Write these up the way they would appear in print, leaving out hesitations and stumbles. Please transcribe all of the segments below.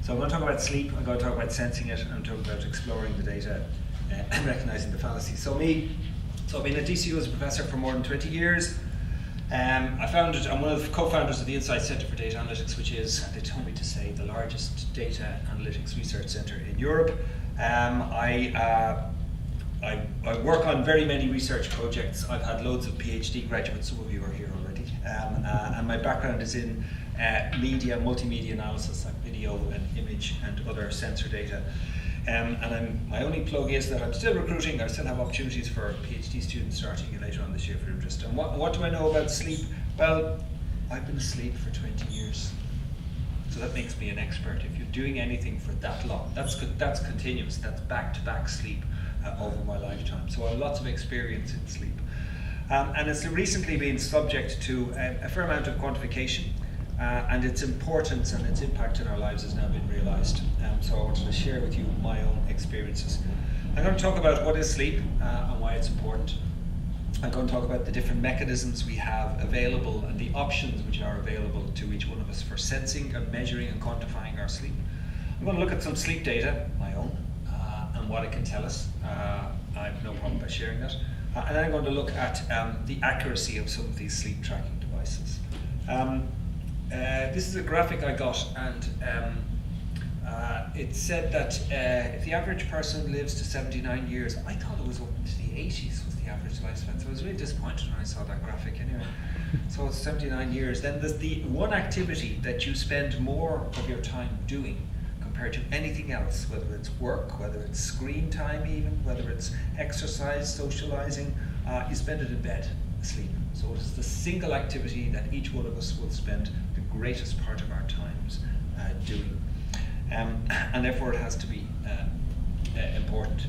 So I'm going to talk about sleep, I'm going to talk about sensing it, and I'm talking about exploring the data and recognizing the fallacies. So I've been at DCU as a professor for more than 20 years. I'm one of the co-founders of the Insight Centre for Data Analytics, which is, they told me to say, the largest data analytics research centre in Europe. I work on very many research projects. I've had loads of PhD graduates, some of you are here already. And my background is in media, multimedia analysis, like video and image and other sensor data. And my only plug is that I'm still recruiting. I still have opportunities for PhD students starting later on this year for interest. And what do I know about sleep? Well, I've been asleep for 20 years. So that makes me an expert. If you're doing anything for that long, that's continuous, that's back-to-back sleep over my lifetime. So I have lots of experience in sleep. And it's recently been subject to a fair amount of quantification. And its importance and its impact in our lives has now been realised. So I wanted to share with you my own experiences. I'm going to talk about what is sleep and why it's important. I'm going to talk about the different mechanisms we have available and the options which are available to each one of us for sensing and measuring and quantifying our sleep. I'm going to look at some sleep data, my own, and what it can tell us. I have no problem by sharing that. And then I'm going to look at the accuracy of some of these sleep tracking devices. This is a graphic I got, and it said that if the average person lives to 79 years, I thought it was up into the 80s was the average lifespan, so I was really disappointed when I saw that graphic anyway. So it's 79 years. Then there's the one activity that you spend more of your time doing compared to anything else, whether it's work, whether it's screen time even, whether it's exercise, socializing, you spend it in bed, asleep. So it is the single activity that each one of us will spend the greatest part of our times doing. And therefore it has to be important.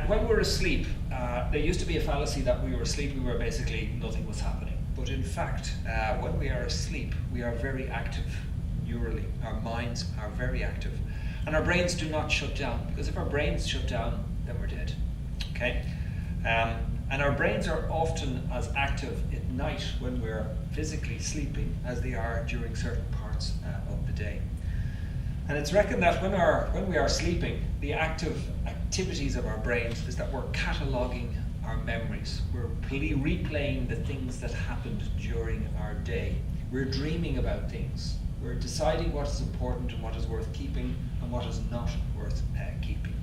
When we're asleep, there used to be a fallacy that we were asleep, basically nothing was happening. But in fact, when we are asleep, we are very active neurally. Our minds are very active. And our brains do not shut down, because if our brains shut down, then we're dead. Okay? And our brains are often as active at night when we're physically sleeping as they are during certain parts of the day. And it's reckoned that when we are sleeping, the activities of our brains is that we're cataloguing our memories. We're replaying the things that happened during our day. We're dreaming about things. We're deciding what is important and what is worth keeping and what is not worth keeping.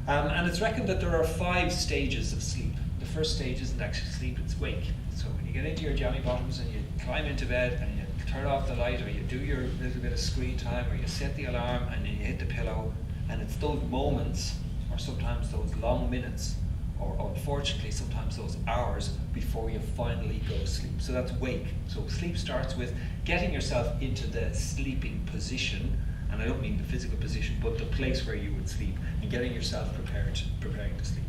And it's reckoned that there are 5 stages of sleep. The first stage isn't actually sleep, it's wake. So when you get into your jammy bottoms and you climb into bed and you turn off the light, or you do your little bit of screen time, or you set the alarm and then you hit the pillow, and it's those moments, or sometimes those long minutes, or unfortunately sometimes those hours before you finally go to sleep. So that's wake. So sleep starts with getting yourself into the sleeping position, and I don't mean the physical position, but the place where you would sleep, and getting yourself preparing to sleep.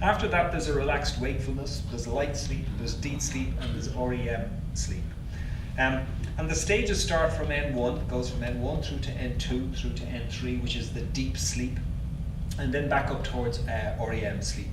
After that, there's a relaxed wakefulness, there's light sleep, there's deep sleep, and there's REM sleep. And the stages start from N1, goes from N1 through to N2 through to N3, which is the deep sleep, and then back up towards REM sleep.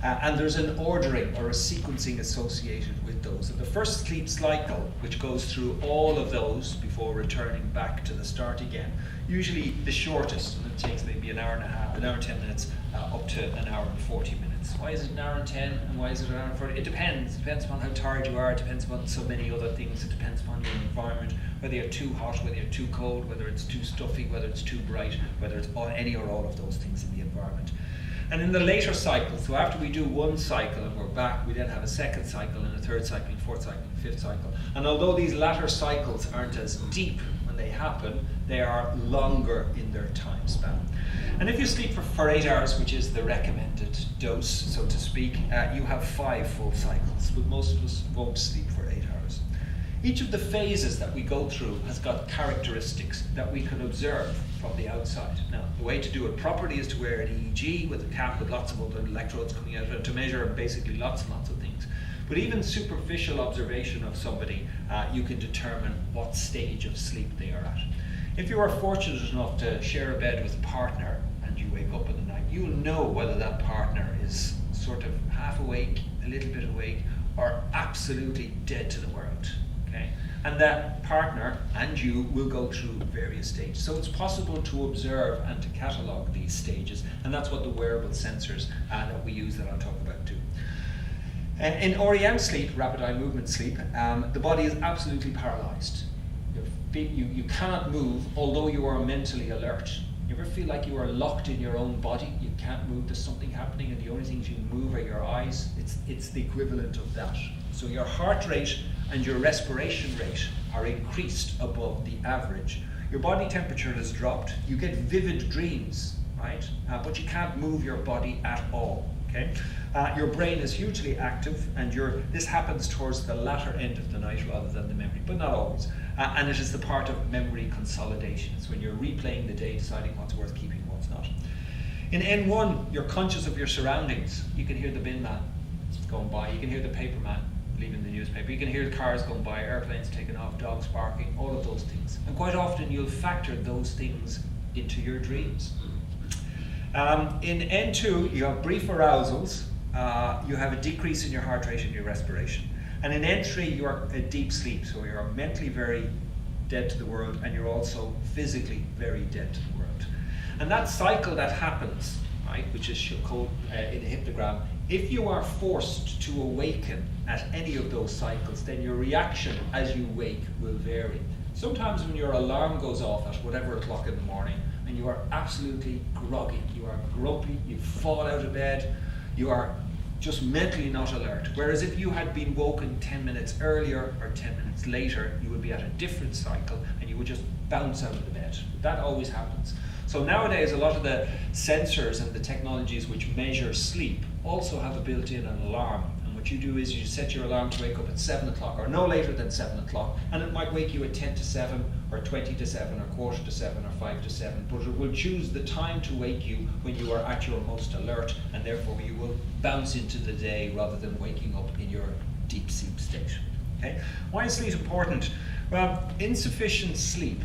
And there's an ordering or a sequencing associated with those. So the first sleep cycle, which goes through all of those before returning back to the start again, usually the shortest, and it takes maybe an hour and a half, an hour and 10 minutes, up to an hour and 40 minutes. Why is it an hour and 10 and why is it an hour and 40? It depends. It depends upon how tired you are. It depends upon so many other things. It depends upon your environment, whether you're too hot, whether you're too cold, whether it's too stuffy, whether it's too bright, whether it's any or all of those things in the environment. And in the later cycle, so after we do one cycle and we're back, we then have a second cycle and a third cycle, and fourth cycle, and fifth cycle. And although these latter cycles aren't as deep when they happen, they are longer in their time span. And if you sleep for 8 hours, which is the recommended dose, so to speak, you have 5 full cycles, but most of us won't sleep for 8 hours. Each of the phases that we go through has got characteristics that we can observe from the outside. Now, the way to do it properly is to wear an EEG with a cap with lots of other electrodes coming out of it to measure basically lots and lots of things. But even superficial observation of somebody, you can determine what stage of sleep they are at. If you are fortunate enough to share a bed with a partner and you wake up in the night, you'll know whether that partner is sort of half awake, a little bit awake, or absolutely dead to the world. Okay? And that partner and you will go through various stages. So it's possible to observe and to catalogue these stages, and that's what the wearable sensors that we use that I'll talk about too. In REM sleep, rapid eye movement sleep, the body is absolutely paralysed. You cannot move, although you are mentally alert. You ever feel like you are locked in your own body? You can't move, there's something happening, and the only things you can move are your eyes. It's the equivalent of that. So your heart rate and your respiration rate are increased above the average. Your body temperature has dropped. You get vivid dreams, right? But you can't move your body at all. Okay? Your brain is hugely active, and this happens towards the latter end of the night rather than the memory, but not always. And it is the part of memory consolidation. It's when you're replaying the day, deciding what's worth keeping, what's not. In N1, you're conscious of your surroundings. You can hear the bin man going by. You can hear the paper man leaving the newspaper. You can hear the cars going by, airplanes taking off, dogs barking, all of those things. And quite often you'll factor those things into your dreams. In N2, you have brief arousals. You have a decrease in your heart rate and your respiration. And in N3, you are a deep sleep, so you're mentally very dead to the world, and you're also physically very dead to the world. And that cycle that happens, right, which is called in a hypnogram, if you are forced to awaken at any of those cycles, then your reaction as you wake will vary. Sometimes when your alarm goes off at whatever o'clock in the morning, and you are absolutely groggy, you are grumpy, you fall out of bed, you are just mentally not alert. Whereas if you had been woken 10 minutes earlier or 10 minutes later, you would be at a different cycle and you would just bounce out of the bed. That always happens. So nowadays, a lot of the sensors and the technologies which measure sleep also have a built-in alarm. And what you do is you set your alarm to wake up at 7 o'clock or no later than 7 o'clock, and it might wake you at 10 to 7 or 20 to 7 or quarter to 7 or 5 to 7, but it will choose the time to wake you when you are at your most alert, and therefore you will bounce into the day rather than waking up in your deep sleep state. Okay? Why is sleep important? Well, insufficient sleep,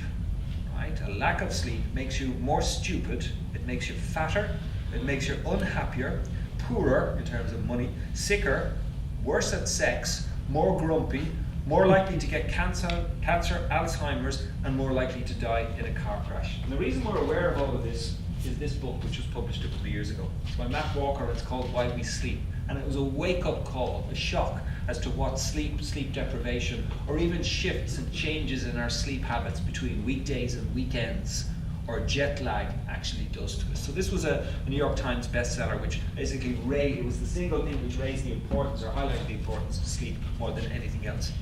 right, a lack of sleep, makes you more stupid, it makes you fatter, it makes you unhappier, poorer in terms of money, sicker, worse at sex, more grumpy, more likely to get cancer, Alzheimer's, and more likely to die in a car crash. And the reason we're aware of all of this is this book, which was published a couple of years ago. It's by Matt Walker, it's called Why We Sleep. And it was a wake-up call, a shock, as to what sleep deprivation, or even shifts and changes in our sleep habits between weekdays and weekends, or jet lag actually does to us. So this was a New York Times bestseller, which basically it was the single thing which raised the importance or highlighted the importance of sleep more than anything else.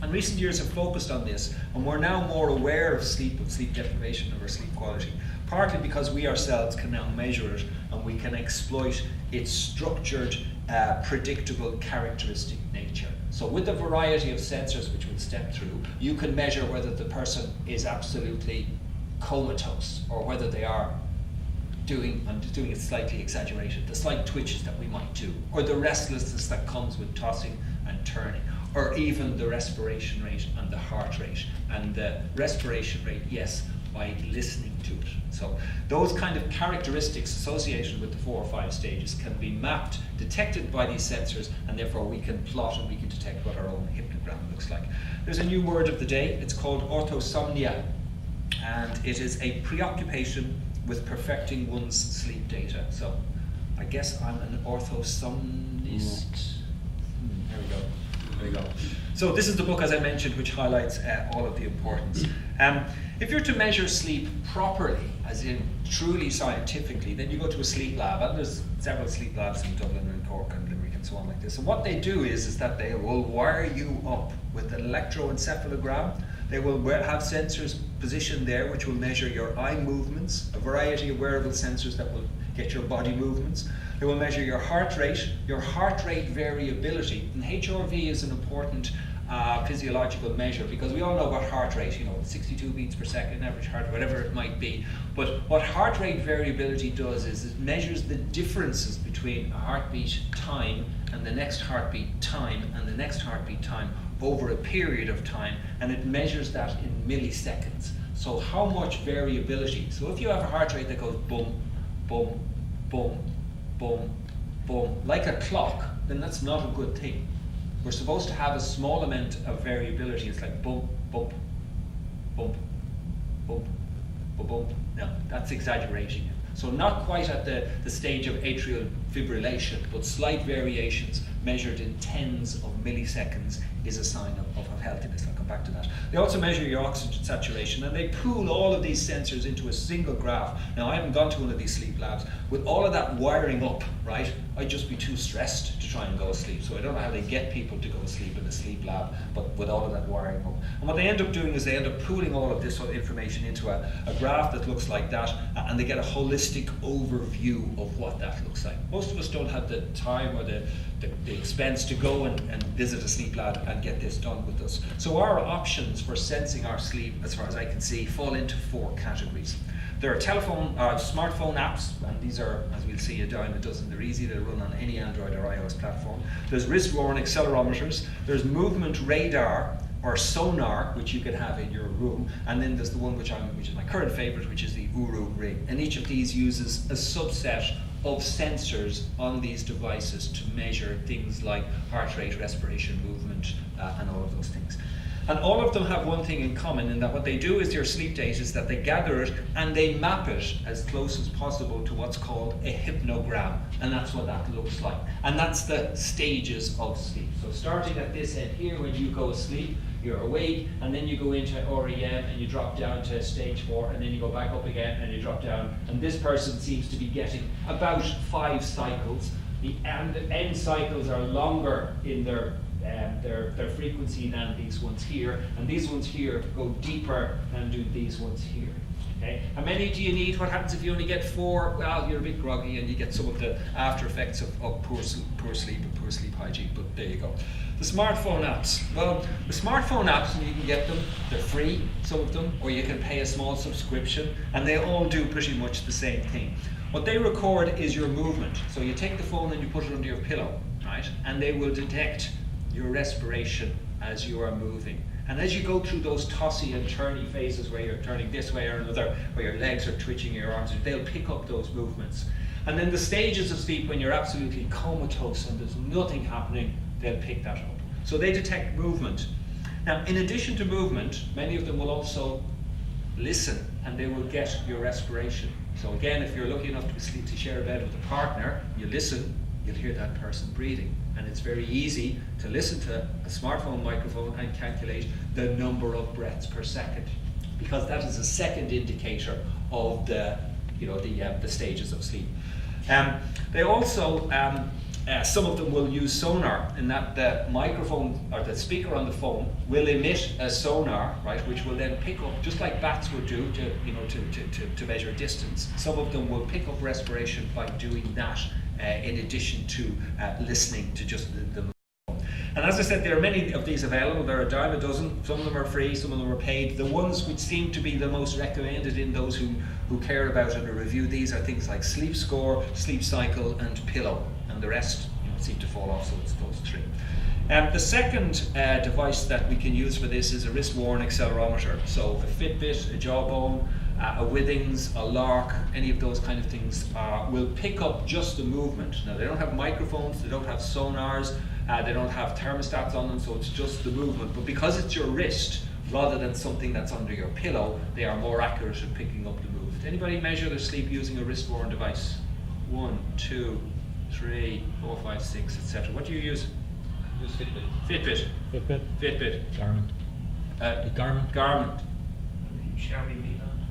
And recent years have focused on this, and we're now more aware of sleep deprivation, of our sleep quality, partly because we ourselves can now measure it and we can exploit its structured, predictable, characteristic nature. So with the variety of sensors which we'll step through, you can measure whether the person is absolutely comatose or whether they are doing it slightly exaggerated, the slight twitches that we might do, or the restlessness that comes with tossing and turning, or even the respiration rate and the heart rate. And the respiration rate, yes, by listening to it. So those kind of characteristics associated with the 4 or 5 stages can be mapped, detected by these sensors, and therefore we can plot and we can detect what our own hypnogram looks like. There's a new word of the day. It's called orthosomnia, and it is a preoccupation with perfecting one's sleep data. So I guess I'm an orthosomnist. There we go. There we go. So this is the book, as I mentioned, which highlights all of the importance. If you're to measure sleep properly, as in truly scientifically, then you go to a sleep lab, and there's several sleep labs in Dublin and Cork and Limerick and so on like this. And what they do is that they will wire you up with an electroencephalogram. They will have sensors positioned there which will measure your eye movements, a variety of wearable sensors that will get your body movements. They will measure your heart rate variability. And HRV is an important physiological measure, because we all know what heart rate, 62 beats per second, average heart, whatever it might be. But what heart rate variability does is it measures the differences between a heartbeat time and the next heartbeat time and the next heartbeat time over a period of time, and it measures that in milliseconds. So how much variability? So if you have a heart rate that goes boom, boom, boom, boom, boom, like a clock, then that's not a good thing. we're supposed to have a small amount of variability. It's like bump, bump, bump, bump, bump, bump. No, that's exaggerating it. So not quite at the stage of atrial fibrillation, but slight variations measured in tens of milliseconds is a sign of healthiness. I'll come back to that. They also measure your oxygen saturation, and they pool all of these sensors into a single graph. Now, I haven't gone to one of these sleep labs. With all of that wiring up, right, I'd just be too stressed to try and go to sleep. So I don't know how they get people to go to sleep in a sleep lab, but with all of that wiring up. And what they end up doing is they end up pooling all of this information into a graph that looks like that, and they get a holistic overview of what that looks like. Most of us don't have the time or the expense to go and visit a sleep lab and get this done with us. So our options for sensing our sleep, as far as I can see, fall into 4 categories. There are smartphone apps, and these are, as we'll see, a dime a dozen. They're easy to run on any Android or iOS platform. There's wrist-worn accelerometers. There's movement radar, or Sonar, which you can have in your room, and then there's the one which is my current favorite, which is the Uru ring. And each of these uses a subset of sensors on these devices to measure things like heart rate, respiration, movement, and all of those things. And all of them have one thing in common, in that what they do is their sleep data is that they gather it and they map it as close as possible to what's called a hypnogram, and that's what that looks like. And that's the stages of sleep. So starting at this end here, when you go to sleep, you're awake, and then you go into REM and you drop down to stage 4, and then you go back up again and you drop down. And this person seems to be getting about 5 cycles. The end cycles are longer in their frequency than these ones here, and these ones here go deeper than do these ones here. Okay? How many do you need? What happens if you only get 4? Well, you're a bit groggy and you get some of the after effects of poor sleep and poor sleep hygiene, but there you go. The smartphone apps. Well, the smartphone apps, you can get them, they're free, some of them, or you can pay a small subscription, and they all do pretty much the same thing. What they record is your movement. So you take the phone and you put it under your pillow, right? And they will detect your respiration as you are moving. And as you go through those tossy and turny phases where you're turning this way or another, where your legs are twitching, your arms, they'll pick up those movements. And then the stages of sleep, when you're absolutely comatose and there's nothing happening, they'll pick that up. So they detect movement. Now, in addition to movement, many of them will also listen, and they will get your respiration. So again, if you're lucky enough to share a bed with a partner, you listen, you'll hear that person breathing. And it's very easy to listen to a smartphone microphone and calculate the number of breaths per second, because that is a second indicator of the stages of sleep. They also, some of them will use sonar, in that the microphone or the speaker on the phone will emit a sonar, right, which will then pick up, just like bats would do to measure distance. Some of them will pick up respiration by doing that, in addition to listening to just the And as I said, there are many of these available. There are a dime a dozen. Some of them are free, some of them are paid. The ones which seem to be the most recommended in those who care about it or review these are things like Sleep Score, Sleep Cycle, and Pillow. And the rest seem to fall off, so it's those 3. The second device that we can use for this is a wrist-worn accelerometer. So a Fitbit, a Jawbone, a Withings, a Lark, any of those kind of things will pick up just the movement. Now, they don't have microphones, they don't have sonars, they don't have thermostats on them, so it's just the movement. But because it's your wrist, rather than something that's under your pillow, they are more accurate at picking up the movement. Anybody measure their sleep using a wrist-worn device? 1, 2, 3, 4, 5, 6, etc. What do you use? Use Fitbit. Fitbit. Garmin. Garmin. Xiaomi Mi Band.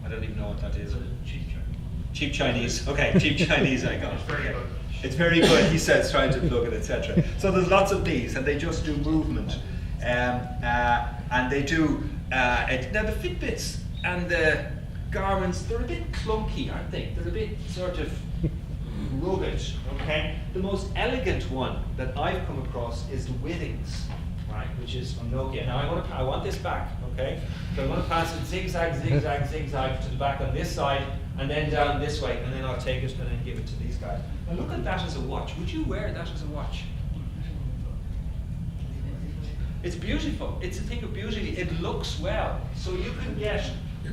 I don't even know what that is. Cheap Chinese. Cheap Chinese. Okay, cheap Chinese. I got it. It's very good. It's very good. He says, trying to plug it, etc. So there's lots of these, and they just do movement, and they do. Now the Fitbits and the Garmins, they're a bit clunky, aren't they? They're a bit sort of rugged. Okay. The most elegant one that I've come across is the Withings, right? Which is from Nokia. Now I want this back. Okay. So I'm going to pass it zigzag, zigzag, zigzag to the back on this side, and then down this way, and then I'll take it and then give it to these guys. Now look at that as a watch. Would you wear that as a watch? It's beautiful. It's a thing of beauty. It looks well. So you can get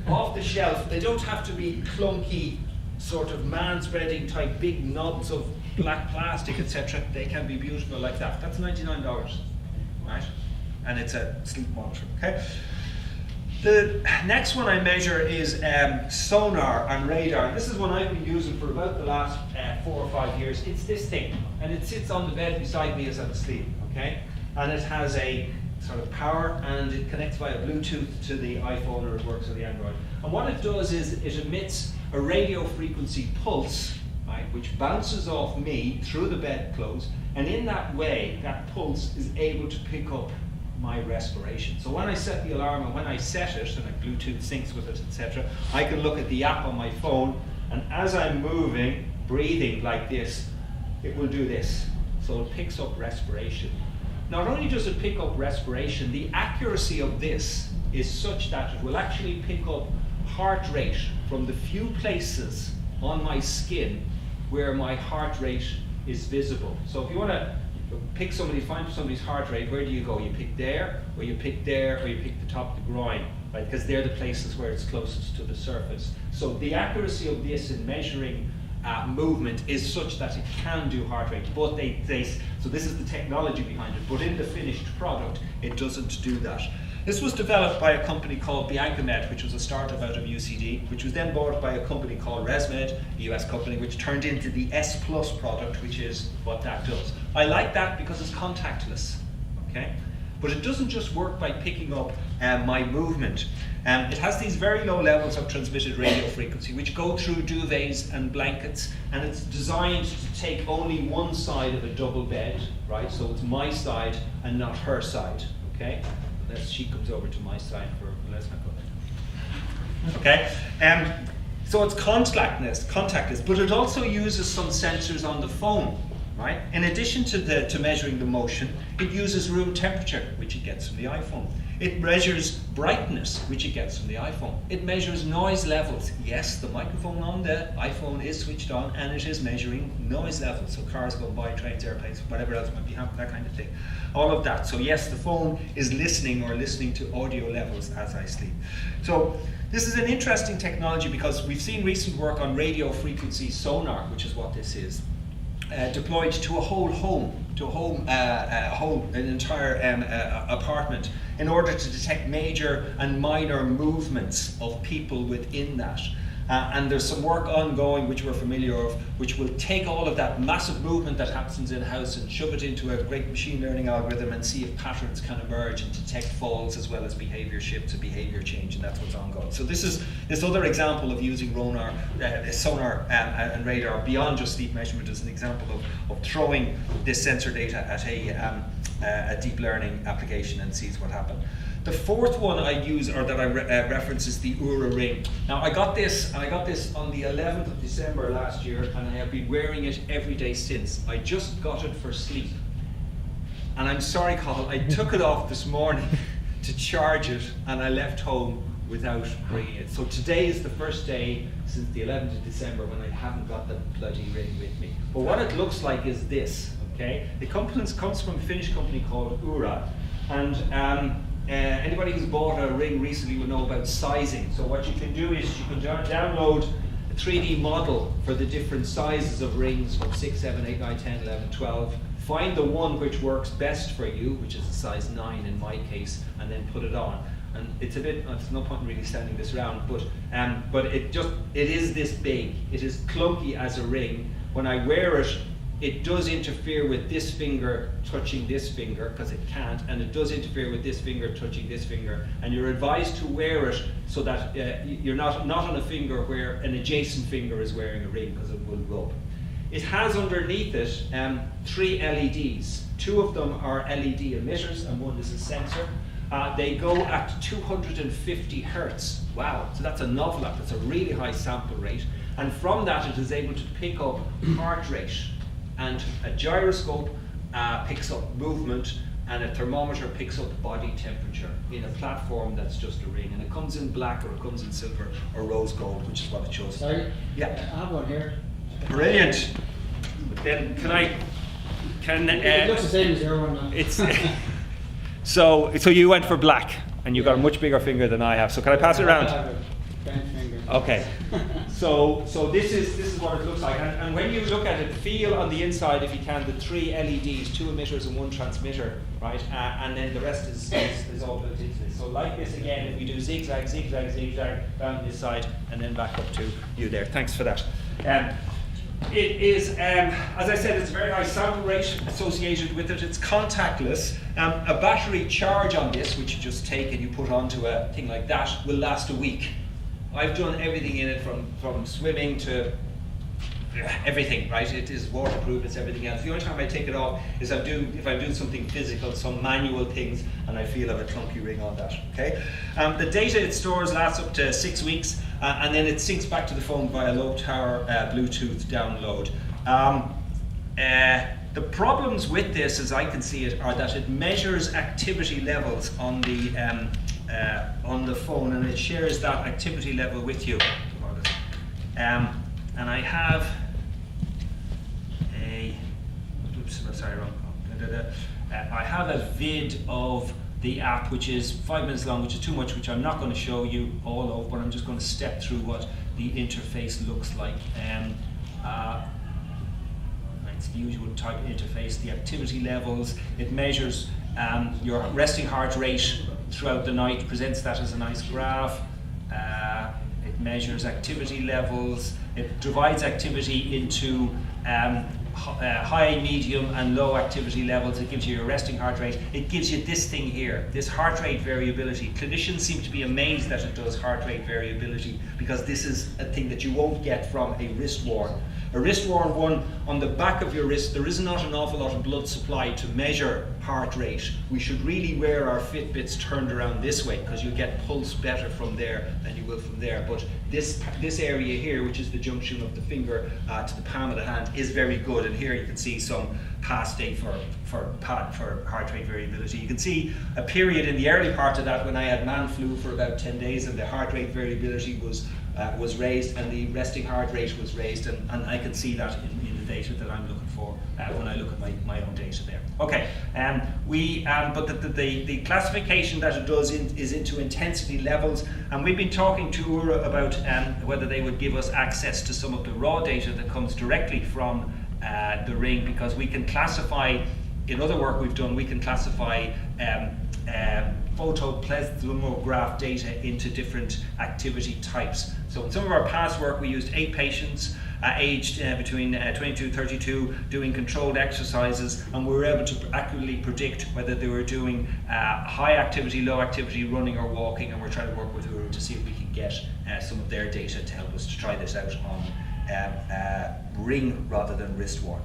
off the shelf. They don't have to be clunky, sort of man-spreading type big knobs of black plastic, etc. They can be beautiful like that. That's $99, right? And it's a sleep monitor, okay? The next one I measure is Sonar and radar. This is one I've been using for about the last 4 or 5 years. It's this thing, and it sits on the bed beside me as I'm asleep, okay? And it has a sort of power, and it connects via Bluetooth to the iPhone, or it works on the Android. And what it does is it emits a radio frequency pulse, right, which bounces off me through the bedclothes, and in that way, that pulse is able to pick up my respiration. So when I set the alarm and when I set it, and Bluetooth syncs with it, etc., I can look at the app on my phone, and as I'm moving, breathing like this, it will do this. So it picks up respiration. Not only does it pick up respiration, the accuracy of this is such that it will actually pick up heart rate from the few places on my skin where my heart rate is visible. So if you want to pick somebody, find somebody's heart rate, where do you go? You pick there, or you pick there, or you pick the top of the groin, right? Because they're the places where it's closest to the surface. So the accuracy of this in measuring movement is such that it can do heart rate, but so this is the technology behind it, but in the finished product, it doesn't do that. This was developed by a company called Biancamed, which was a startup out of UCD, which was then bought by a company called ResMed, a US company, which turned into the S Plus product, which is what that does. I like that because it's contactless, okay? But it doesn't just work by picking up my movement. It has these very low levels of transmitted radio frequency, which go through duvets and blankets, and it's designed to take only one side of a double bed, right? So it's my side and not her side, okay? Unless she comes over to my side for, let's not go there. Okay? So it's contactless, but it also uses some sensors on the phone, right? In addition to measuring the motion, it uses room temperature, which it gets from the iPhone. It measures brightness, which it gets from the iPhone. It measures noise levels. Yes, the microphone on the iPhone is switched on, and it is measuring noise levels. So cars going by, trains, airplanes, whatever else might be happening, that kind of thing. All of that. So yes, the phone is listening to audio levels as I sleep. So this is an interesting technology because we've seen recent work on radio frequency sonar, which is what this is. Deployed to a whole home, an entire apartment, in order to detect major and minor movements of people within that. And there's some work ongoing, which we're familiar of, which will take all of that massive movement that happens in-house and shove it into a great machine learning algorithm and see if patterns can emerge and detect falls as well as behavior shifts and behavior change, and that's what's ongoing. So this is this other example of using sonar and radar beyond just sleep measurement as an example of throwing this sensor data at a deep learning application and sees what happens. The fourth one I use, or that I reference, is the Oura Ring. Now I got this on the 11th of December last year, and I have been wearing it every day since. I just got it for sleep. And I'm sorry, Cathal, I took it off this morning to charge it, and I left home without bringing it. So today is the first day since the 11th of December when I haven't got the bloody ring with me. But what it looks like is this, okay? It comes from a Finnish company called Oura, and anybody who's bought a ring recently will know about sizing. So what you can do is you can download a 3D model for the different sizes of rings from 6, 7, 8, 9, 10, 11, 12. Find the one which works best for you, which is a size 9 in my case, and then put it on. And it's a bit, there's no point in really standing this around, but it is this big. It is clunky as a ring. When I wear it, it does interfere with this finger touching this finger, because it can't, and it does interfere with this finger touching this finger. And you're advised to wear it so that you're not on a finger where an adjacent finger is wearing a ring, because it will rub. It has underneath it 3 LEDs. 2 of them are LED emitters, and 1 is a sensor. They go at 250 hertz. Wow, so that's an awful lot. That's a really high sample rate. And from that, it is able to pick up heart rate. And a gyroscope picks up movement, and a thermometer picks up body temperature in a platform that's just a ring. And it comes in black, or it comes in silver, or rose gold, which is what it shows. Sorry? Yeah. I have one here. Brilliant. Then It looks the same as your one now. It's so you went for black, and you got a much bigger finger than I have. So can I pass it around? I have a bent finger. Okay, so this is what it looks like, and when you look at it, feel on the inside, if you can, the 3 LEDs, 2 emitters and 1 transmitter, right? And then the rest is all built into this. So like this again, if we do zigzag, zigzag, zigzag down this side, and then back up to you there. Thanks for that. It is, as I said, it's a very high sample rate associated with it. It's contactless. A battery charge on this, which you just take and you put onto a thing like that, will last a week. I've done everything in it from swimming to everything, right? It is waterproof, it's everything else. The only time I take it off is if I'm doing something physical, some manual things, and I feel I have a clunky ring on that, okay? The data it stores lasts up to 6 weeks, and then it syncs back to the phone via low power Bluetooth download. The problems with this, as I can see it, are that it measures activity levels on the phone, and it shares that activity level with you. And I have I have a vid of the app, which is 5 minutes long, which is too much, which I'm not going to show you all of, but I'm just going to step through what the interface looks like. It's the usual type of interface, the activity levels. It measures your resting heart rate throughout the night, presents that as a nice graph. It measures activity levels. It divides activity into high, medium and low activity levels. It gives you your resting heart rate. It gives you this thing here, this heart rate variability. Clinicians seem to be amazed that it does heart rate variability, because this is a thing that you won't get from a wrist worn. A wrist worn one, on the back of your wrist, there is not an awful lot of blood supply to measure heart rate. We should really wear our Fitbits turned around this way, because you get pulse better from there than you will from there. But this area here, which is the junction of the finger to the palm of the hand, is very good. And here you can see some past date for heart rate variability. You can see a period in the early part of that when I had man flu for about 10 days, and the heart rate variability was raised, and the resting heart rate was raised, and I can see that in the data that I'm looking for when I look at my own data there. Okay, but the classification that it does is into intensity levels, and we've been talking to Ura about whether they would give us access to some of the raw data that comes directly from the ring, because we can classify, in other work we've done, we can classify photoplethysmograph data into different activity types. So in some of our past work we used 8 patients aged between 22 and 32 doing controlled exercises, and we were able to accurately predict whether they were doing high activity, low activity, running or walking, and we're trying to work with Uru to see if we can get some of their data to help us to try this out on ring rather than wrist worn.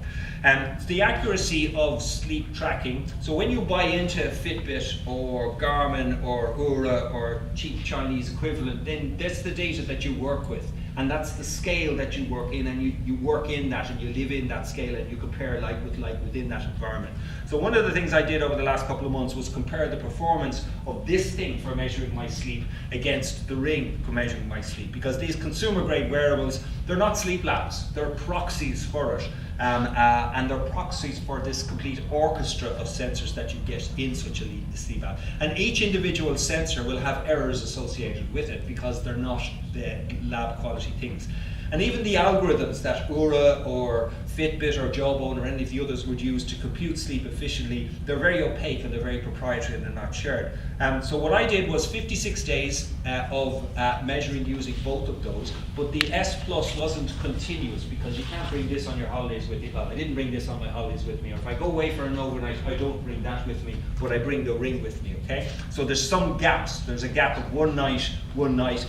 The accuracy of sleep tracking, so when you buy into Fitbit or Garmin or Oura or cheap Chinese equivalent, then that's the data that you work with, and that's the scale that you work in, and you work in that and you live in that scale, and you compare like with like within that environment. So one of the things I did over the last couple of months was compare the performance of this thing for measuring my sleep against the ring for measuring my sleep, because these consumer grade wearables, they're not sleep labs, they're proxies for it. And they're proxies for this complete orchestra of sensors that you get in such a sleep app. And each individual sensor will have errors associated with it, because they're not the lab quality things. And even the algorithms that Oura or Fitbit or Jawbone or any of the others would use to compute sleep efficiently, they're very opaque and they're very proprietary and they're not shared. So what I did was 56 days of measuring using both of those, but the S Plus wasn't continuous, because you can't bring this on your holidays with you. Well, I didn't bring this on my holidays with me, or if I go away for an overnight, I don't bring that with me, but I bring the ring with me, okay? So there's some gaps. There's a gap of one night,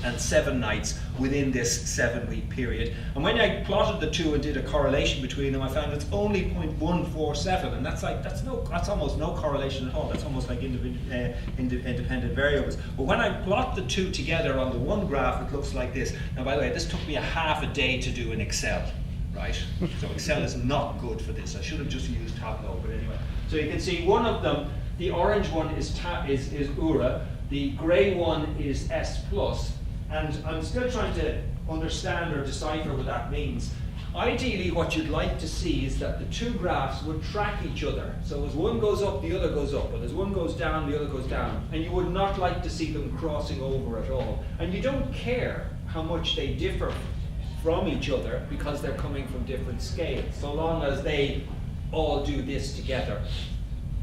and 7 nights within this 7-week period. And when I plotted the two and did a correlation between them, I found it's only 0.147, and that's almost no correlation at all. That's almost like independent variables. But when I plot the two together on the one graph, it looks like this. Now, by the way, this took me a half a day to do in Excel, right? So Excel is not good for this. I should have just used Tableau, but anyway. So you can see one of them, the orange one is Oura, the grey one is S Plus, and I'm still trying to understand or decipher what that means. Ideally, what you'd like to see is that the two graphs would track each other. So as one goes up, the other goes up, and as one goes down, the other goes down. And you would not like to see them crossing over at all. And you don't care how much they differ from each other because they're coming from different scales, so long as they all do this together,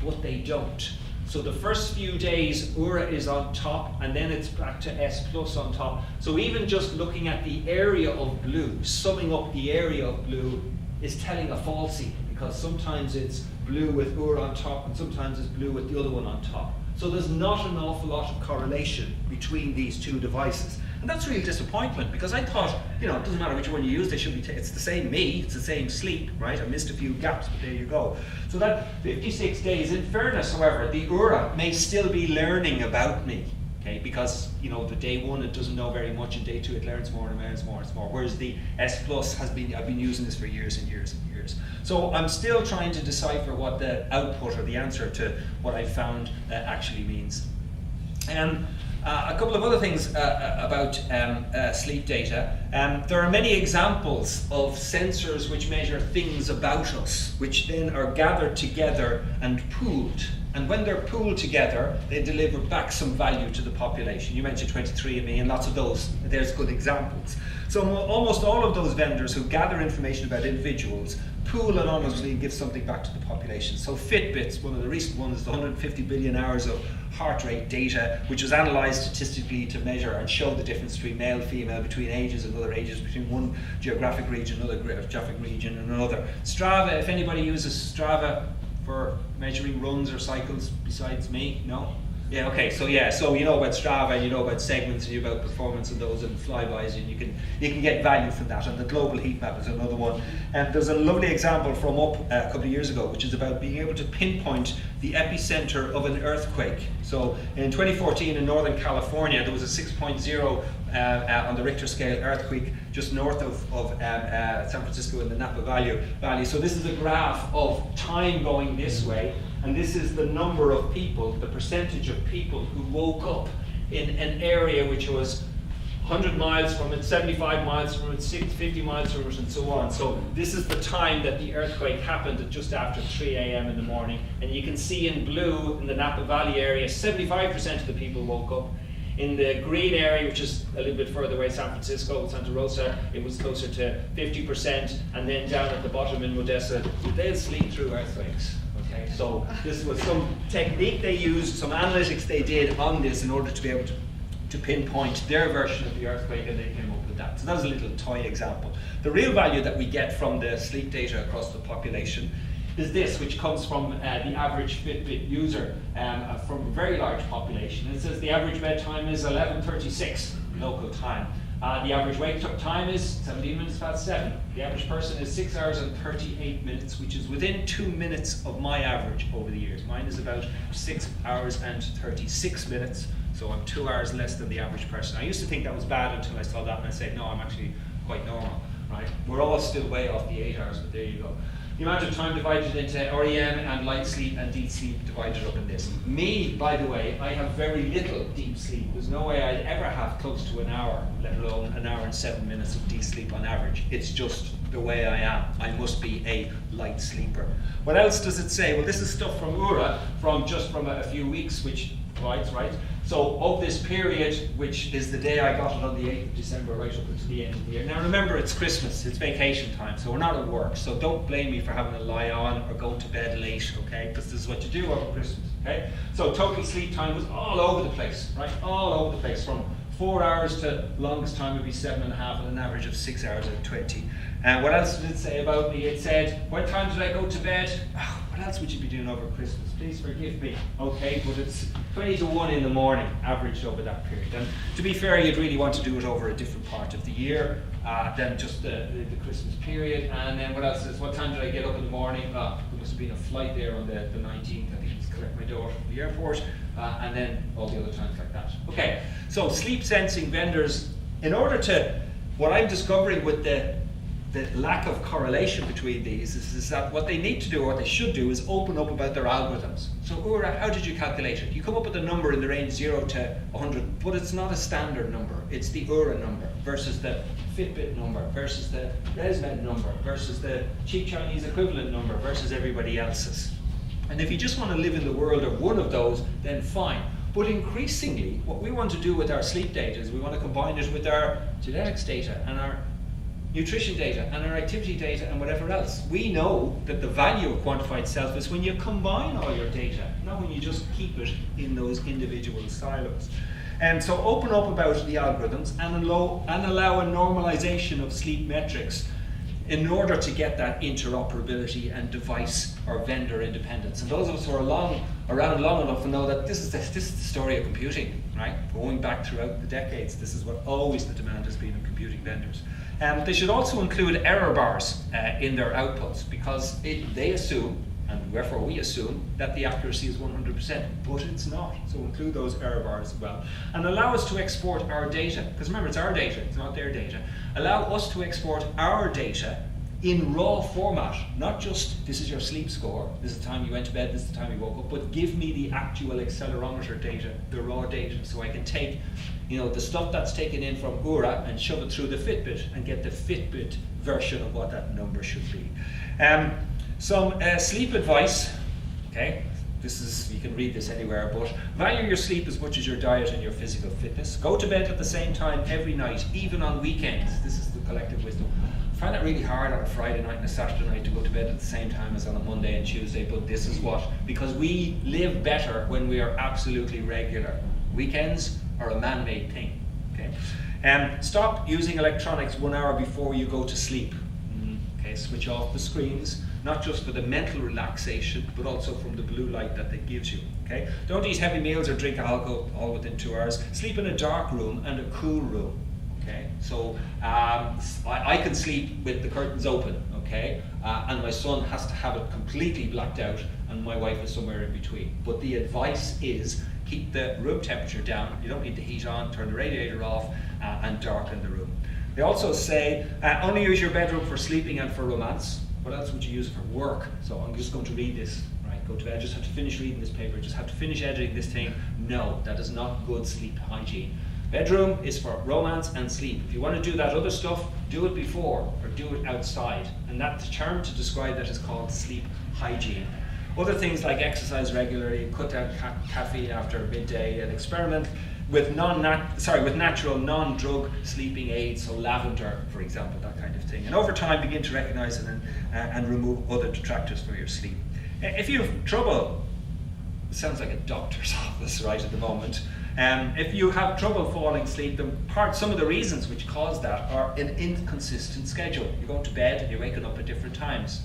but they don't. So the first few days, Ura is on top, and then it's back to S plus on top. So even just looking at the area of blue, summing up the area of blue, is telling a falsie, because sometimes it's blue with Ura on top, and sometimes it's blue with the other one on top. So there's not an awful lot of correlation between these two devices. And that's really disappointment, because I thought, you know, it doesn't matter which one you use, they should be, it's the same me, it's the same sleep, right? I missed a few gaps, but there you go. So that 56 days, in fairness, however, the Ura may still be learning about me, okay? Because, you know, the day one, it doesn't know very much, and day two, it learns more and learns more and more. Whereas the S Plus has been, I've been using this for years and years and years. So I'm still trying to decipher what the output or the answer to what I found actually means. A couple of other things about sleep data. There are many examples of sensors which measure things about us, which then are gathered together and pooled. And when they're pooled together, they deliver back some value to the population. You mentioned 23andMe and lots of those. There's good examples. So almost all of those vendors who gather information about individuals pool anonymously and give something back to the population. So Fitbit's one of the recent ones, the 150 billion hours of heart rate data, which was analysed statistically to measure and show the difference between male, female, between ages and other ages, between one geographic region, another geographic region and another. Strava, if anybody uses Strava for measuring runs or cycles besides me, no? Yeah, okay, so you know about Strava, and you know about segments, and you know about performance and those and flybys, and you can get value from that. And the global heat map is another one. And there's a lovely example from up a couple of years ago, which is about being able to pinpoint the epicenter of an earthquake. So in 2014 in Northern California, there was a 6.0 on the Richter scale earthquake just north of San Francisco in the Napa Valley. So this is a graph of time going this way. And this is the number of people, the percentage of people who woke up in an area which was 100 miles from it, 75 miles from it, 50 miles from it, and so on. So this is the time that the earthquake happened at just after 3 a.m. in the morning. And you can see in blue, in the Napa Valley area, 75% of the people woke up. In the green area, which is a little bit further away, San Francisco, Santa Rosa, it was closer to 50%. And then down at the bottom in Modessa, they'll sleep through earthquakes. Okay, so this was some technique they used, some analytics they did on this in order to be able to pinpoint their version of the earthquake, and they came up with that. So that was a little toy example. The real value that we get from the sleep data across the population is this, which comes from the average Fitbit user from a very large population. It says the average bedtime is 11:36 local time. The average wake up time is 17 minutes past 7. The average person is 6 hours and 38 minutes, which is within 2 minutes of my average over the years. Mine is about 6 hours and 36 minutes, so I'm 2 hours less than the average person. I used to think that was bad until I saw that, and I said, no, I'm actually quite normal, right? We're all still way off the 8 hours, but there you go. The amount of time divided into REM and light sleep and deep sleep divided up in this. Me, by the way, I have very little deep sleep. There's no way I'd ever have close to an hour, let alone an hour and 7 minutes of deep sleep on average. It's just the way I am. I must be a light sleeper. What else does it say? Well, this is stuff from Ura from a few weeks, which provides, right? So of this period, which is the day I got it on the 8th of December, right up into the end of the year. Now remember, it's Christmas, it's vacation time, so we're not at work, so don't blame me for having to lie on or go to bed late, okay? Because this is what you do over Christmas, okay? So total sleep time was all over the place, right? All over the place, from 4 hours to longest time would be 7.5 and an average of 6 hours and 20. And what else did it say about me? It said, what time did I go to bed? Oh, what else would you be doing over Christmas? Please forgive me. Okay, but it's 20 to 1 in the morning, averaged over that period. And to be fair, you'd really want to do it over a different part of the year than just the Christmas period. And then what else is, what time did I get up in the morning? There must have been a flight there on the 19th. I think to collect my daughter from the airport. And then all the other times like that. Okay, so sleep sensing vendors, in order to, what I'm discovering with the lack of correlation between these is that what they need to do, or what they should do, is open up about their algorithms. So Ura, how did you calculate it? You come up with a number in the range 0 to 100, but it's not a standard number. It's the Ura number versus the Fitbit number versus the ResMed number versus the cheap Chinese equivalent number versus everybody else's. And if you just want to live in the world of one of those, then fine. But increasingly, what we want to do with our sleep data is we want to combine it with our genetics data and our nutrition data and our activity data and whatever else. We know that the value of quantified self is when you combine all your data, not when you just keep it in those individual silos. And so open up about the algorithms and allow a normalization of sleep metrics in order to get that interoperability and device or vendor independence. And those of us who are around long enough to know that this is the story of computing, right? Going back throughout the decades, this is what always the demand has been of computing vendors. They should also include error bars in their outputs, because they assume, and wherefore we assume, that the accuracy is 100%, but it's not. So include those error bars as well. And allow us to export our data, because remember, it's our data, it's not their data. Allow us to export our data in raw format, not just this is your sleep score, this is the time you went to bed, this is the time you woke up, but give me the actual accelerometer data, the raw data, so I can take the stuff that's taken in from URA and shove it through the Fitbit and get the Fitbit version of what that number should be. Some sleep advice, okay? You can read this anywhere, but value your sleep as much as your diet and your physical fitness. Go to bed at the same time every night, even on weekends. This is the collective wisdom. I find it really hard on a Friday night and a Saturday night to go to bed at the same time as on a Monday and Tuesday, but this is because we live better when we are absolutely regular. Weekends are a man-made thing, okay? Stop using electronics 1 hour before you go to sleep. Okay, switch off the screens, not just for the mental relaxation, but also from the blue light that it gives you, okay? Don't eat heavy meals or drink alcohol all within 2 hours. Sleep in a dark room and a cool room, okay? So I can sleep with the curtains open, okay? And my son has to have it completely blacked out, and my wife is somewhere in between. But the advice is keep the room temperature down. You don't need the heat on, turn the radiator off, and darken the room. They also say only use your bedroom for sleeping and for romance. What else would you use it for? Work. So I'm just going to read this, right? Go to bed. I just have to finish reading this paper. Just have to finish editing this thing. No, that is not good sleep hygiene. Bedroom is for romance and sleep. If you want to do that other stuff, do it before or do it outside. And that term to describe that is called sleep hygiene. Other things like exercise regularly, cut down caffeine after midday, and experiment with natural non-drug sleeping aids, so lavender, for example, that kind of thing. And over time, begin to recognize and remove other detractors for your sleep. If you have trouble, it sounds like a doctor's office right at the moment. If you have trouble falling asleep, some of the reasons which cause that are an inconsistent schedule. You're going to bed and you're waking up at different times.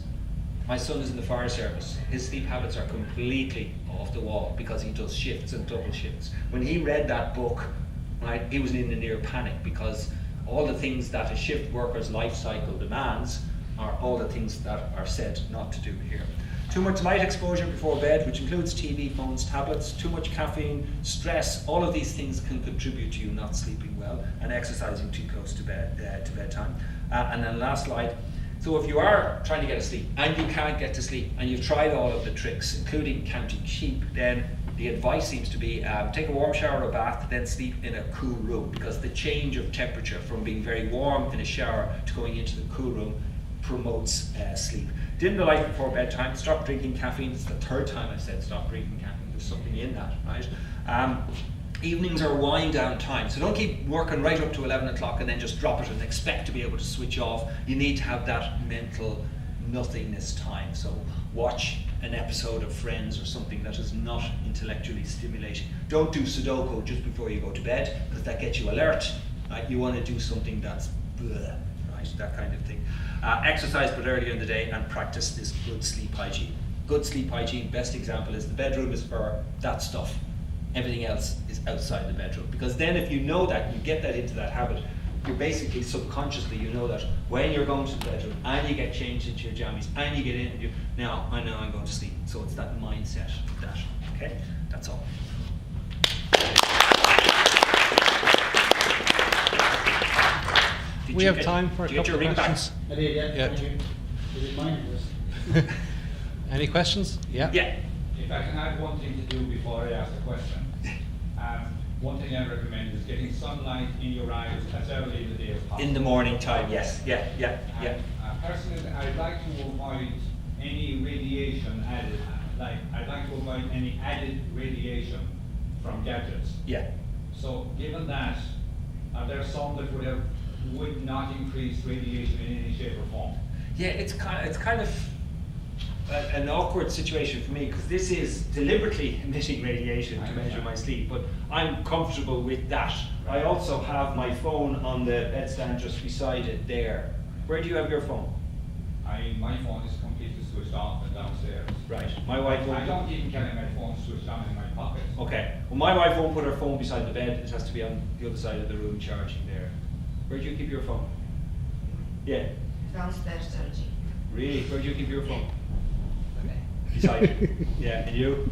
My son is in the fire service. His sleep habits are completely off the wall because he does shifts and double shifts. When he read that book, right, he was in a near panic because all the things that a shift worker's life cycle demands are all the things that are said not to do here. Too much light exposure before bed, which includes TV, phones, tablets, too much caffeine, stress, all of these things can contribute to you not sleeping well, and exercising too close to bedtime. And then last slide. So if you are trying to get to sleep and you can't get to sleep and you've tried all of the tricks, including counting sheep, then the advice seems to be take a warm shower or bath, then sleep in a cool room, because the change of temperature from being very warm in a shower to going into the cool room promotes sleep. Dim the light before bedtime, stop drinking caffeine. It's the third time I said stop drinking caffeine. There's something in that, right? Evenings are wind down time, so don't keep working right up to 11 o'clock and then just drop it and expect to be able to switch off. You need to have that mental nothingness time. So watch an episode of Friends or something that is not intellectually stimulating. Don't do Sudoku just before you go to bed, because that gets you alert. Right? You want to do something that's bleh, right? That kind of thing. Exercise but earlier in the day and practice this good sleep hygiene. Good sleep hygiene, best example is the bedroom is for that stuff. Everything else is outside the bedroom. Because then if you know that, you get that into that habit, you're basically subconsciously, you know that when you're going to the bedroom and you get changed into your jammies and you get in and now I know I'm going to sleep. So it's that mindset of that, okay? That's all. We have time for a couple of questions. I did, yeah. Yeah. You did mine, yes. Any questions? Yeah. Yeah. If I can add one thing to do before I ask a question. One thing I recommend is getting sunlight in your eyes as early in the day as possible. In the morning time, yes. Yeah. Personally, I'd like to avoid any radiation added. I'd like to avoid any added radiation from gadgets. Yeah. So given that, are there some that would not increase radiation in any shape or form? Yeah, it's kind of an awkward situation for me, because this is deliberately emitting radiation to measure my sleep, but I'm comfortable with that. I also have my phone on the bedstand just beside it there. Where do you have your phone? My phone is completely switched off and downstairs. Right. My wife won't. I don't even carry my phone switched on in my pocket. Okay. Well, my wife won't put her phone beside the bed. It has to be on the other side of the room charging there. Where do you keep your phone? Yeah. Downstairs charging. Really? Where do you keep your phone? Beside you. Yeah. And you?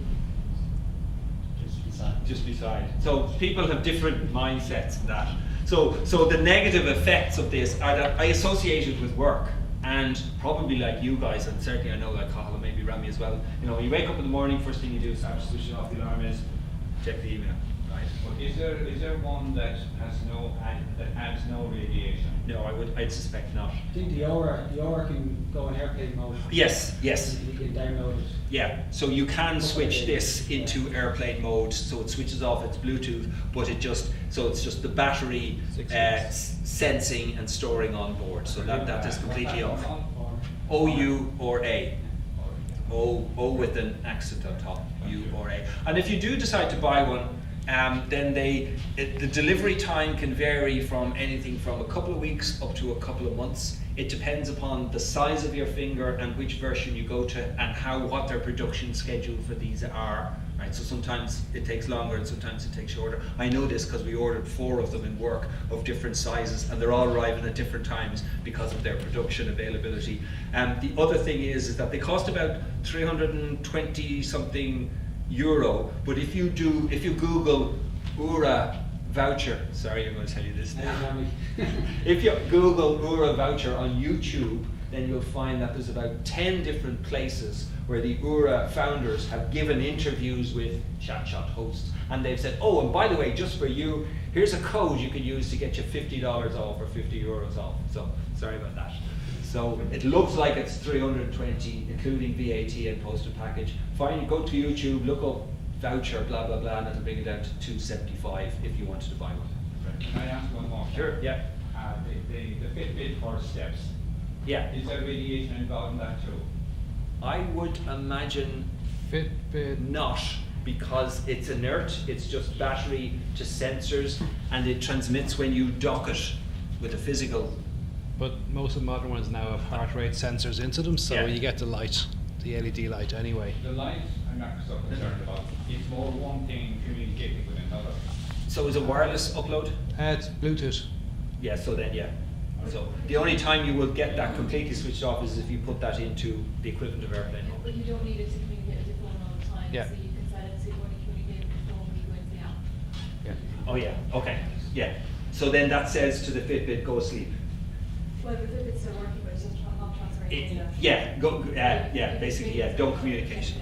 Just beside. So people have different mindsets in that. So the negative effects of this are that I associate it with work, and probably like you guys, and certainly I know like Cathal and maybe Rami as well. You know, you wake up in the morning, first thing you do is after switching off the alarm is check the email, right? But is there one that adds no radiation? No, I'd suspect not. I think the aura can go in airplane mode. Yes. You can download it. Yeah, so you can switch this into airplane mode, so it switches off its Bluetooth, but it's just the battery sensing and storing on board, so that is completely off. OU or A. O with an accent on top, U or A. And if you do decide to buy one, then the delivery time can vary from anything from a couple of weeks up to a couple of months. It depends upon the size of your finger and which version you go to, and what their production schedule for these are. Right, so sometimes it takes longer and sometimes it takes shorter. I know this because we ordered 4 of them in work of different sizes, and they're all arriving at different times because of their production availability. The other thing is that they cost about 320 something euro, but if you Google URA voucher, sorry, I'm going to tell you this now. If you Google URA voucher on YouTube, then you'll find that there's about 10 different places where the URA founders have given interviews with chat hosts, and they've said, oh, and by the way, just for you, here's a code you can use to get you $50 off or 50 euros off. So sorry about that. So it looks like it's 320, including VAT and postal package. Fine, go to YouTube, look up voucher, blah, blah, blah, and it'll bring it down to 275 if you wanted to buy one. Can I ask one more? Sure, yeah. The Fitbit for steps. Yeah. Is there radiation involved in that too? I would imagine Fitbit. not, because it's inert, it's just battery to sensors, and it transmits when you dock it with a physical. But most of the modern ones now have heart rate sensors into them, so Yeah. you get the light, the LED light anyway. The light, I'm not so concerned about. It's more one thing communicating with another. So is a wireless upload? It's Bluetooth. Yeah, so then, yeah. So the only time you will get that completely switched off is if you put that into the equivalent of airplane mode. But you don't need it to communicate with your phone all the time, Yeah. so you can set it to only communicate with your phone when you go into the app. Yeah. Oh yeah, okay, yeah. So then that says to the Fitbit, go sleep. Well, the Fitbit's still working, but it's just not transferring data. Yeah, yeah, basically, yeah, don't communicate.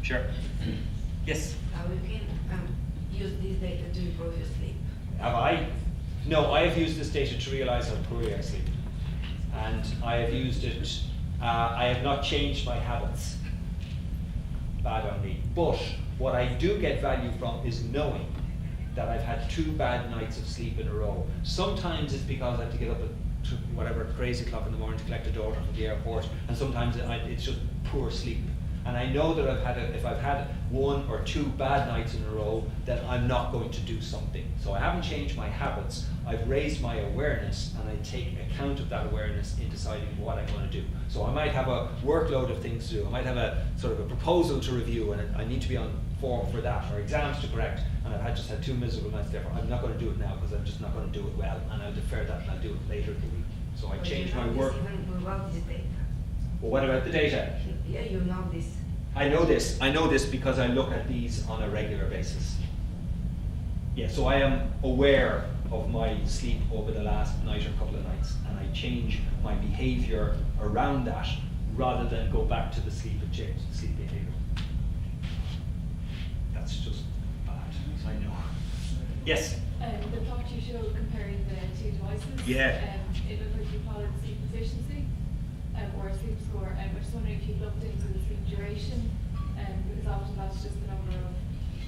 Sure. Yes? We can use this data to improve your sleep. Have I? No, I have used this data to realize how poorly I sleep. And I have used it, I have not changed my habits. Bad on me. But what I do get value from is knowing that I've had 2 bad nights of sleep in a row. Sometimes it's because I have to get up at whatever crazy o'clock in the morning to collect a daughter from the airport, and sometimes it's just poor sleep. And I know that if I've had 1 or 2 bad nights in a row, then I'm not going to do something. So I haven't changed my habits. I've raised my awareness, and I take account of that awareness in deciding what I'm going to do. So I might have a workload of things to do. I might have a sort of a proposal to review, and I need to be on form for that, or exams to correct, and I've just had 2 miserable nights. Therefore, I'm not going to do it now because I'm just not going to do it well, and I'll defer that and I'll do it later in the week. So I change my work. Even without this data. Well, what about the data? Yeah, you know this. I know this because I look at these on a regular basis. Yeah, so I am aware of my sleep over the last night or couple of nights, and I change my behavior around that rather than go back to the sleep behavior. That's just bad, I know. Yes? The plot you showed comparing the 2 devices. Yeah. It looked like you followed sleep efficiency or sleep score. I was just wondering if you looked into the sleep duration Because often that's just the number of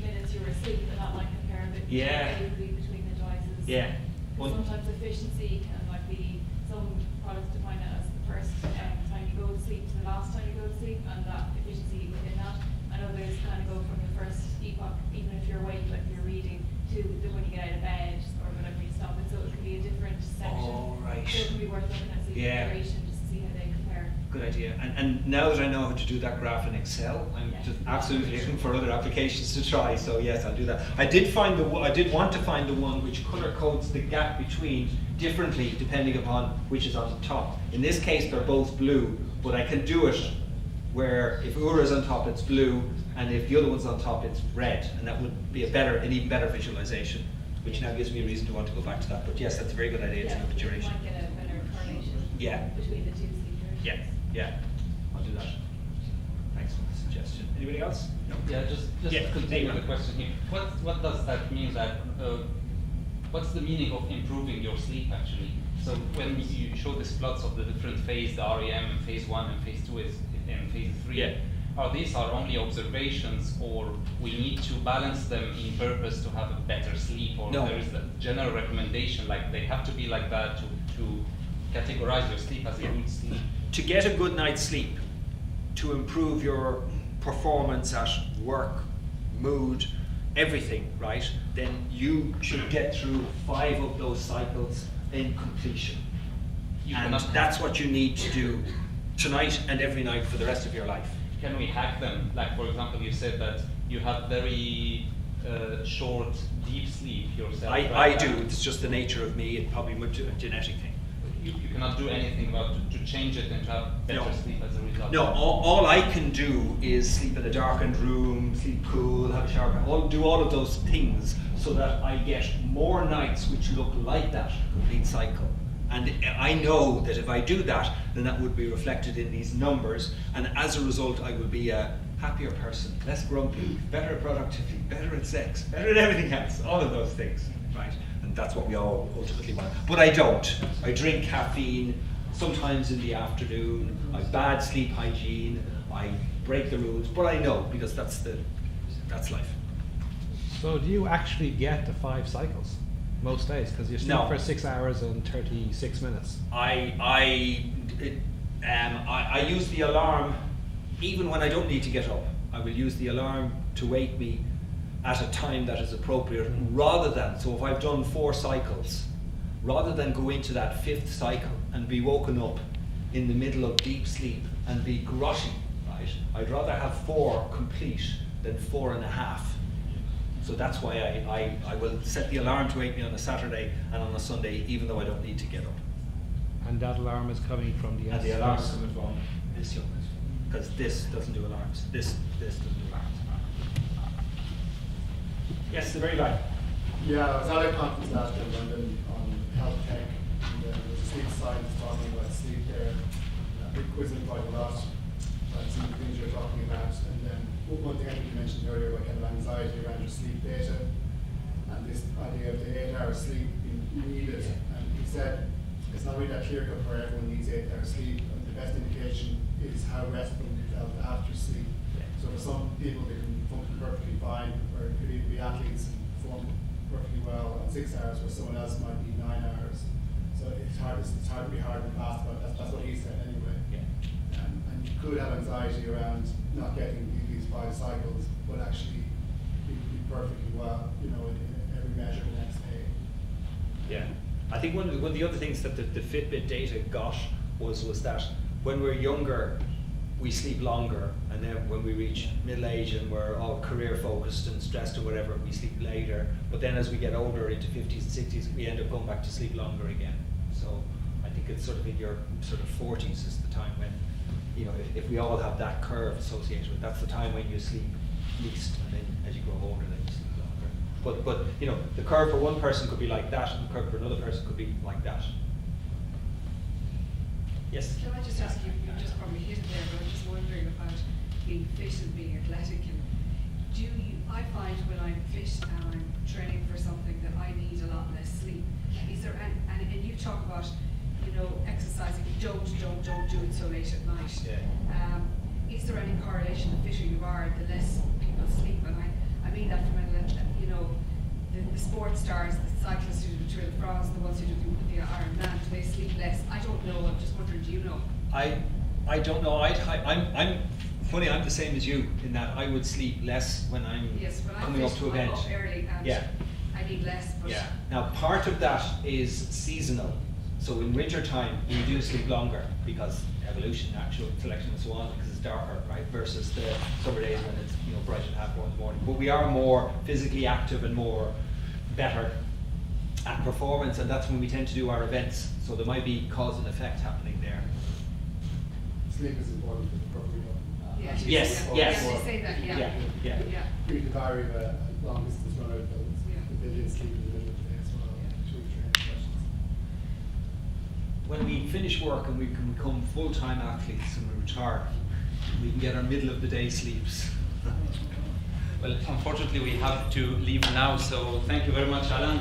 minutes you're asleep, and that might compare a bit between the devices. Yeah. Because sometimes efficiency can like be, some products define it as the first time you go to sleep to the last time you go to sleep, and that efficiency within that. And others kind of go from the first epoch, even if you're awake, like you're reading, to the when you get out of bed or whenever you stop it. So it can be a different section. Oh, right. So it can be worth looking at sleep duration just to see how they compare. Good idea. And now that I know how to do that graph in Excel, I'm just absolutely looking for other applications to try. So yes, I'll do that. I did want to find the one which color codes the gap between differently depending upon which is on the top. In this case, they're both blue, but I can do it where if Ura is on top, it's blue, and if the other one's on top, it's red, and that would be an even better visualization, which now gives me a reason to want to go back to that. But yes, that's a very good idea to look at duration. You might get a better correlation between the two sleep durations. Yeah, I'll do that. Thanks for the suggestion. Anybody else? No. Yeah, just to continue the question here. What does that mean? That what's the meaning of improving your sleep actually? So when you show these plots of the different phase, the REM, phase 1 and phase 2 and phase 3, are these only observations, or we need to balance them in purpose to have a better sleep, or there is a general recommendation like they have to be like that to categorize your sleep as a good sleep? To get a good night's sleep, to improve your performance at work, mood, everything, right, then you should get through 5 of those cycles in completion. And that's what you need to do tonight and every night for the rest of your life. Can we hack them? Like, for example, you said that you have very short, deep sleep yourself. I do. It's just the nature of me. It's probably a genetic thing. You cannot do anything about to change it and to have better sleep as a result. No, all I can do is sleep in a darkened room, sleep cool, have a shower, do all of those things so that I get more nights which look like that complete cycle. And I know that if I do that, then that would be reflected in these numbers, and as a result I will be a happier person, less grumpy, better at productivity, better at sex, better at everything else, all of those things, right? And that's what we all ultimately want. But I don't. I drink caffeine, sometimes in the afternoon, I have bad sleep hygiene, I break the rules, but I know, because that's life. So do you actually get the 5 cycles most days? Because you sleep for 6 hours and 36 minutes. I use the alarm even when I don't need to get up. I will use the alarm to wake me at a time that is appropriate, rather than, so if I've done 4 cycles, rather than go into that 5th cycle and be woken up in the middle of deep sleep and be grotty, right? I'd rather have 4 complete than 4.5. So that's why I will set the alarm to wake me on a Saturday and on a Sunday, even though I don't need to get up. And that alarm is coming from the And the alarm is coming from this young, because this doesn't do alarms. This doesn't do alarms. Yes, the very guy. Yeah, I was at a conference last year in London on health tech, and there was a sleep scientist talking about sleep there. I've been quizzing quite a lot about some of the things you're talking about, and then one thing I think you mentioned earlier about kind of anxiety around your sleep data, and this idea of the 8-hour sleep being needed. And he said it's not really that clear cut where everyone needs 8 hours sleep, and the best indication is how restful you felt after sleep. So for some people they can function perfectly fine, or it could even be athletes and perform perfectly well on 6 hours, where someone else might need 9 hours. So it's hard to be hard and fast, but that's what he said anyway. And you could have anxiety around not getting these 5 cycles, but actually you could be perfectly well, in every measure the next day. Yeah, I think one of the other things that the Fitbit data got was that when we're younger, we sleep longer, and then when we reach middle age and we're all career focused and stressed or whatever, we sleep later. But then as we get older, into 50s and 60s, we end up going back to sleep longer again. So I think it's sort of in your sort of 40s is the time when, if we all have that curve associated with it, that's the time when you sleep least, and then as you grow older, then you sleep longer. But the curve for one person could be like that, and the curve for another person could be like that. Yes? Can I just ask you just probably hit it there, but I'm just wondering about being fit and being athletic. And I find when I'm fit and I'm training for something that I need a lot less sleep. Is there, and you talk about, exercising, don't do it so late at night. Yeah. is there any correlation? The fitter you are, the less people sleep, and I mean that from you know, the sports stars, the cyclists who do the Tour de France, the ones who do the Ironman, do they sleep less? I don't know. I'm just wondering. Do you know? I don't know. I'm funny. I'm the same as you in that I would sleep less when I'm coming up to an event. I'm up early and yeah. I need less. But yeah. Now part of that is seasonal. So in winter time we do sleep longer because evolution, natural selection, and so on, because it's darker, right? Versus the summer days when it's bright at 1:30 in the morning. But we are more physically active and more better at performance, and that's when we tend to do our events. So there might be cause and effect happening there. Sleep is important for the recovery. Yes. They say that. Yeah. Read the diary of a long distance runner that they didn't sleep in the middle of the day as well. Should we train sessions? When we finish work and we can become full-time athletes and we retire, we can get our middle of the day sleeps. Well, unfortunately we have to leave now, so thank you very much, Alan.